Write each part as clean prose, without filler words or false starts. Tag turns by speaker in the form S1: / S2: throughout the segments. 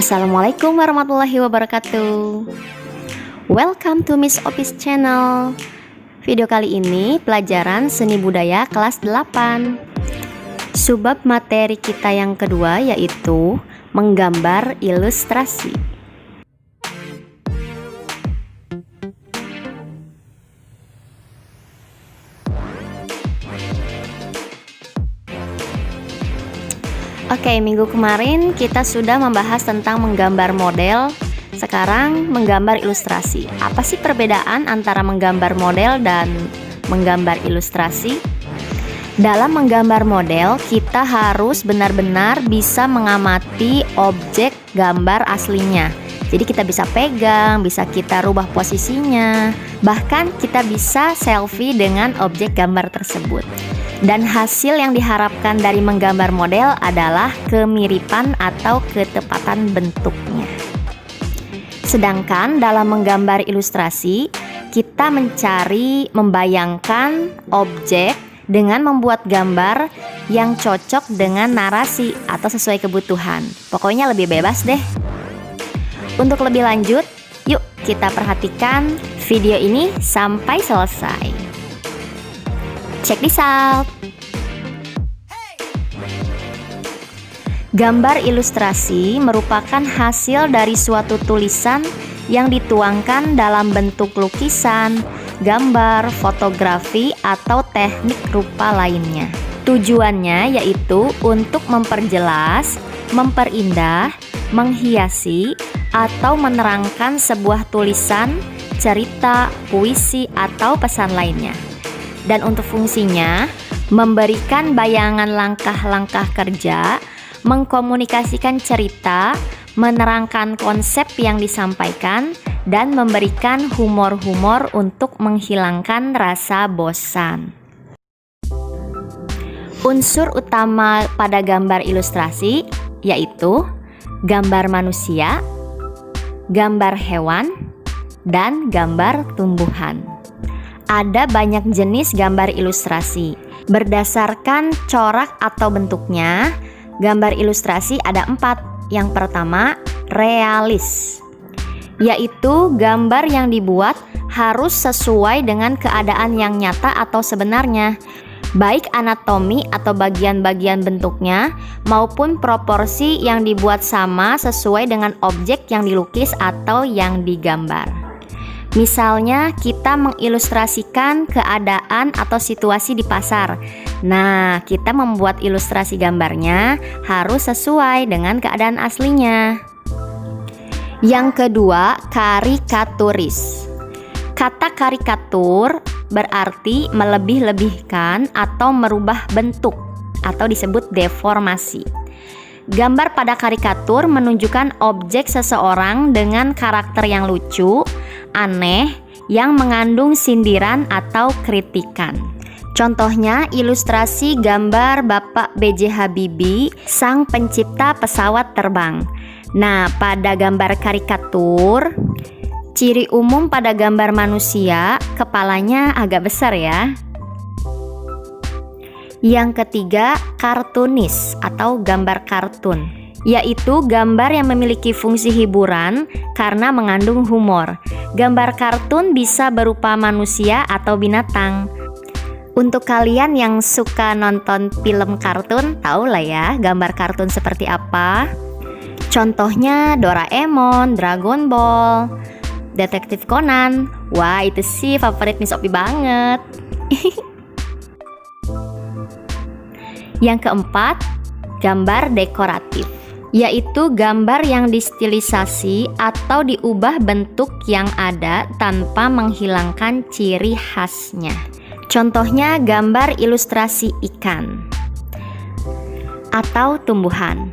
S1: Assalamualaikum warahmatullahi wabarakatuh. Welcome to Miss Opis Channel. Video kali ini pelajaran seni budaya kelas 8. Subbab materi kita yang kedua yaitu menggambar ilustrasi. Oke, minggu kemarin kita sudah membahas tentang menggambar model. Sekarang menggambar ilustrasi. Apa sih perbedaan antara menggambar model dan menggambar ilustrasi? Dalam menggambar model, kita harus benar-benar bisa mengamati objek gambar aslinya. Jadi kita bisa pegang, bisa kita rubah posisinya, bahkan kita bisa selfie dengan objek gambar tersebut. Dan hasil yang diharapkan dari menggambar model adalah kemiripan atau ketepatan bentuknya. Sedangkan dalam menggambar ilustrasi, kita membayangkan objek dengan membuat gambar yang cocok dengan narasi atau sesuai kebutuhan. Pokoknya lebih bebas deh. Untuk lebih lanjut, yuk kita perhatikan video ini sampai selesai. Check this out. Gambar ilustrasi merupakan hasil dari suatu tulisan yang dituangkan dalam bentuk lukisan, gambar, fotografi, atau teknik rupa lainnya. Tujuannya yaitu untuk memperjelas, memperindah, menghiasi, atau menerangkan sebuah tulisan, cerita, puisi, atau pesan lainnya. Dan untuk fungsinya, memberikan bayangan langkah-langkah kerja, mengkomunikasikan cerita, menerangkan konsep yang disampaikan, dan memberikan humor-humor untuk menghilangkan rasa bosan. Unsur utama pada gambar ilustrasi yaitu gambar manusia, gambar hewan, dan gambar tumbuhan. Ada banyak jenis gambar ilustrasi. Berdasarkan corak atau bentuknya, gambar ilustrasi ada 4. Yang pertama, realis, yaitu gambar yang dibuat harus sesuai dengan keadaan yang nyata atau sebenarnya, baik anatomi atau bagian-bagian bentuknya maupun proporsi yang dibuat sama sesuai dengan objek yang dilukis atau yang digambar. Misalnya kita mengilustrasikan keadaan atau situasi di pasar. Nah, kita membuat ilustrasi gambarnya harus sesuai dengan keadaan aslinya. Yang kedua, karikaturis. Kata karikatur berarti melebih-lebihkan atau merubah bentuk atau disebut deformasi. Gambar pada karikatur menunjukkan objek seseorang dengan karakter yang lucu, aneh, yang mengandung sindiran atau kritikan. Contohnya ilustrasi gambar Bapak B.J. Habibie, sang pencipta pesawat terbang. Nah, pada gambar karikatur, ciri umum pada gambar manusia, kepalanya agak besar ya. Yang ketiga, kartunis atau gambar kartun, yaitu gambar yang memiliki fungsi hiburan karena mengandung humor. Gambar kartun bisa berupa manusia atau binatang. Untuk kalian yang suka nonton film kartun, tahu lah ya gambar kartun seperti apa. Contohnya Doraemon, Dragon Ball, Detektif Conan. Wah, itu sih favorit Miss Opi banget. Yang keempat, gambar dekoratif, yaitu gambar yang distilisasi atau diubah bentuk yang ada tanpa menghilangkan ciri khasnya. Contohnya gambar ilustrasi ikan atau tumbuhan.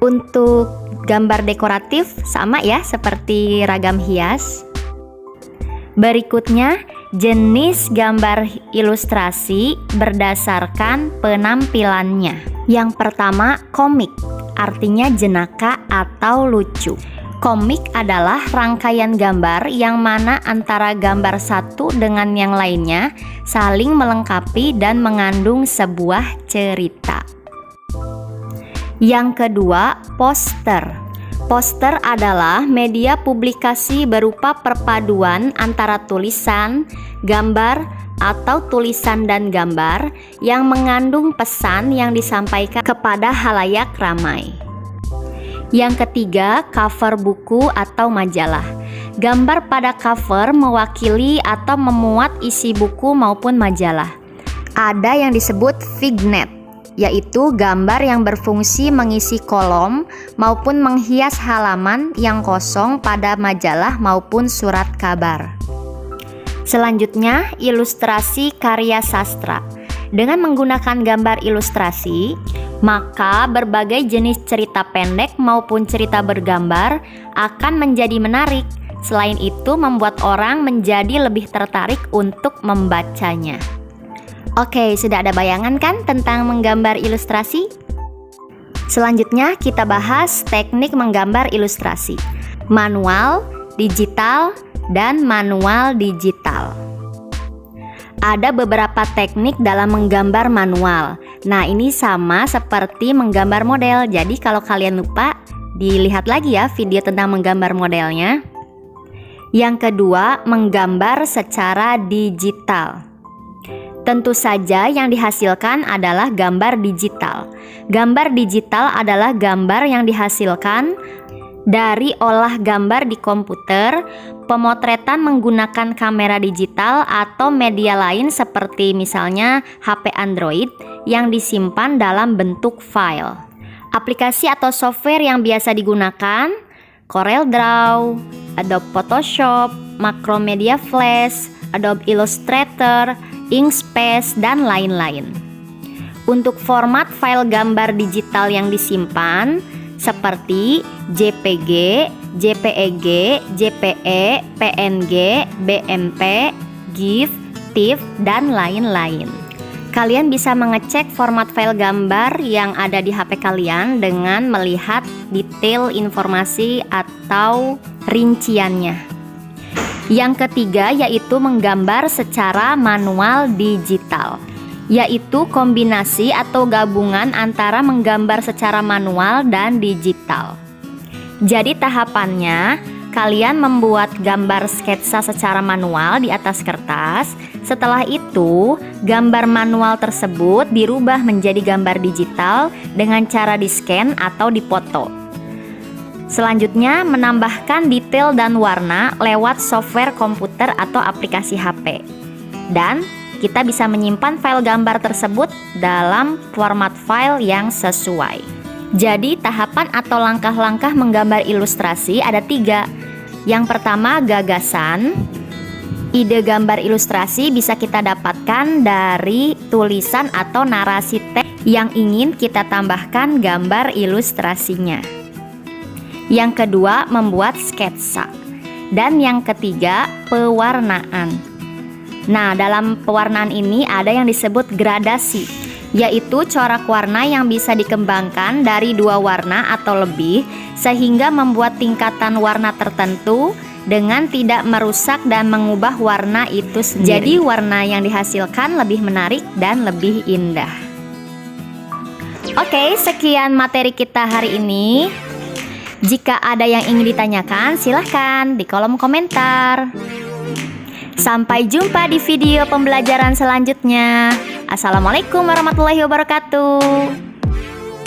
S1: Untuk gambar dekoratif sama ya seperti ragam hias. Berikutnya, jenis gambar ilustrasi berdasarkan penampilannya. Yang pertama, komik, artinya jenaka atau lucu. Komik adalah rangkaian gambar yang mana antara gambar satu dengan yang lainnya saling melengkapi dan mengandung sebuah cerita. Yang kedua, poster. Poster adalah media publikasi berupa perpaduan antara tulisan, gambar, atau tulisan dan gambar yang mengandung pesan yang disampaikan kepada halayak ramai. Yang ketiga, cover buku atau majalah. Gambar pada cover mewakili atau memuat isi buku maupun majalah. Ada yang disebut vignette, yaitu gambar yang berfungsi mengisi kolom maupun menghias halaman yang kosong pada majalah maupun surat kabar. Selanjutnya, ilustrasi karya sastra. Dengan menggunakan gambar ilustrasi, maka berbagai jenis cerita pendek maupun cerita bergambar akan menjadi menarik. Selain itu, membuat orang menjadi lebih tertarik untuk membacanya. Oke, sudah ada bayangan kan tentang menggambar ilustrasi? Selanjutnya kita bahas teknik menggambar ilustrasi. Manual, digital, dan manual digital. Ada beberapa teknik dalam menggambar manual. Nah, ini sama seperti menggambar model. Jadi kalau kalian lupa, dilihat lagi ya video tentang menggambar modelnya. Yang kedua, menggambar secara digital. Tentu saja yang dihasilkan adalah gambar digital. Gambar digital adalah gambar yang dihasilkan dari olah gambar di komputer, pemotretan menggunakan kamera digital atau media lain seperti misalnya HP Android yang disimpan dalam bentuk file. Aplikasi atau software yang biasa digunakan: CorelDRAW, Adobe Photoshop, Macromedia Flash, Adobe Illustrator, Inkscape, dan lain-lain. Untuk format file gambar digital yang disimpan seperti JPG, JPEG, JPE, PNG, BMP, GIF, TIFF, dan lain-lain. Kalian bisa mengecek format file gambar yang ada di HP kalian dengan melihat detail informasi atau rinciannya. Yang ketiga yaitu menggambar secara manual digital, yaitu kombinasi atau gabungan antara menggambar secara manual dan digital. Jadi tahapannya, kalian membuat gambar sketsa secara manual di atas kertas. Setelah itu, gambar manual tersebut dirubah menjadi gambar digital dengan cara di-scan atau dipoto. Selanjutnya, menambahkan detail dan warna lewat software komputer atau aplikasi HP. Dan kita bisa menyimpan file gambar tersebut dalam format file yang sesuai. Jadi, tahapan atau langkah-langkah menggambar ilustrasi ada 3. Yang pertama, gagasan. Ide gambar ilustrasi bisa kita dapatkan dari tulisan atau narasi teks yang ingin kita tambahkan gambar ilustrasinya. Yang kedua, membuat sketsa. Dan yang ketiga, pewarnaan. Nah, dalam pewarnaan ini ada yang disebut gradasi, yaitu corak warna yang bisa dikembangkan dari 2 warna atau lebih sehingga membuat tingkatan warna tertentu dengan tidak merusak dan mengubah warna itu sendiri. Jadi warna yang dihasilkan lebih menarik dan lebih indah. Oke, sekian materi kita hari ini. Jika ada yang ingin ditanyakan, silahkan di kolom komentar. Sampai jumpa di video pembelajaran selanjutnya. Assalamualaikum warahmatullahi wabarakatuh.